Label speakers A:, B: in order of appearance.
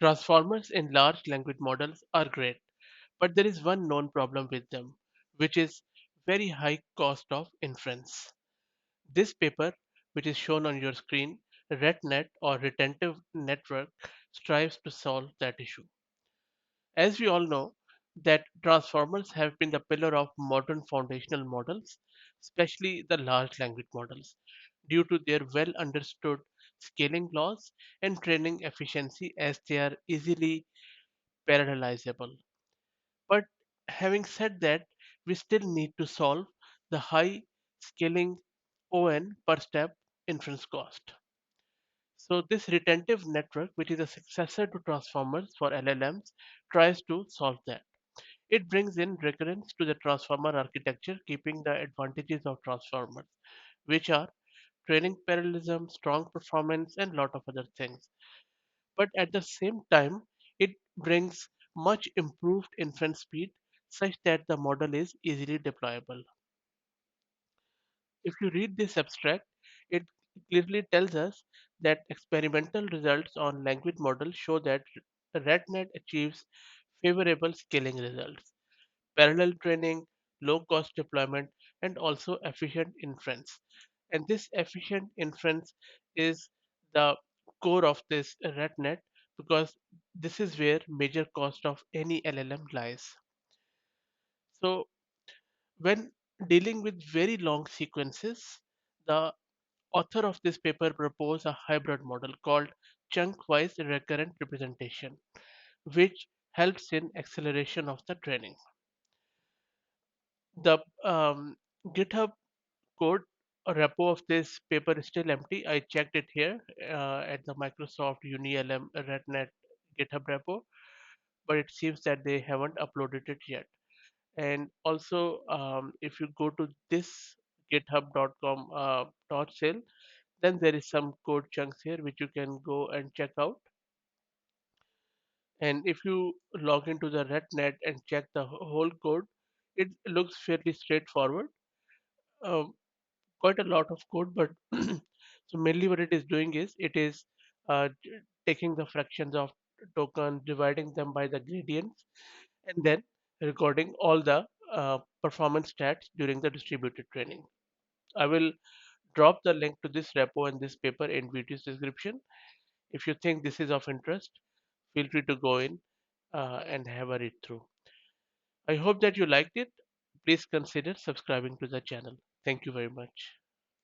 A: Transformers in large language models are great, but there is one known problem with them, which is very high cost of inference. This paper, which is shown on your screen, RetNet or Retentive Network, strives to solve that issue. As we all know, that transformers have been the pillar of modern foundational models, especially the large language models, due to their well understood scaling laws and training efficiency as they are easily parallelizable. But having said that, we still need to solve the high scaling ON per step inference cost. So this retentive network, which is a successor to transformers for LLMs, tries to solve that. It brings in recurrence to the transformer architecture, keeping the advantages of transformers, which are training parallelism, strong performance, and lot of other things. But at the same time, it brings much improved inference speed such that the model is easily deployable. If you read this abstract, it clearly tells us that experimental results on language models show that RetNet achieves favorable scaling results, parallel training, low cost deployment, and also efficient inference. And this efficient inference is the core of this RetNet because this is where major cost of any LLM lies. So when dealing with very long sequences, the author of this paper proposed a hybrid model called chunk-wise recurrent representation, which helps in acceleration of the training. The GitHub code repo of this paper is still empty. I checked it here at the Microsoft UniLM RetNet GitHub repo, but it seems that they haven't uploaded it yet. And also, if you go to this github.com .sale, then there is some code chunks here which you can go and check out. And if you log into the RetNet and check the whole code, it looks fairly straightforward. Um, Quite a lot of code, but so mainly what it is doing is it is taking the fractions of tokens, dividing them by the gradients, and then recording all the performance stats during the distributed training. I will drop the link to this repo and this paper in video's description. If you think this is of interest, feel free to go in and have a read through. I hope that you liked it. Please consider subscribing to the channel. Thank you very much.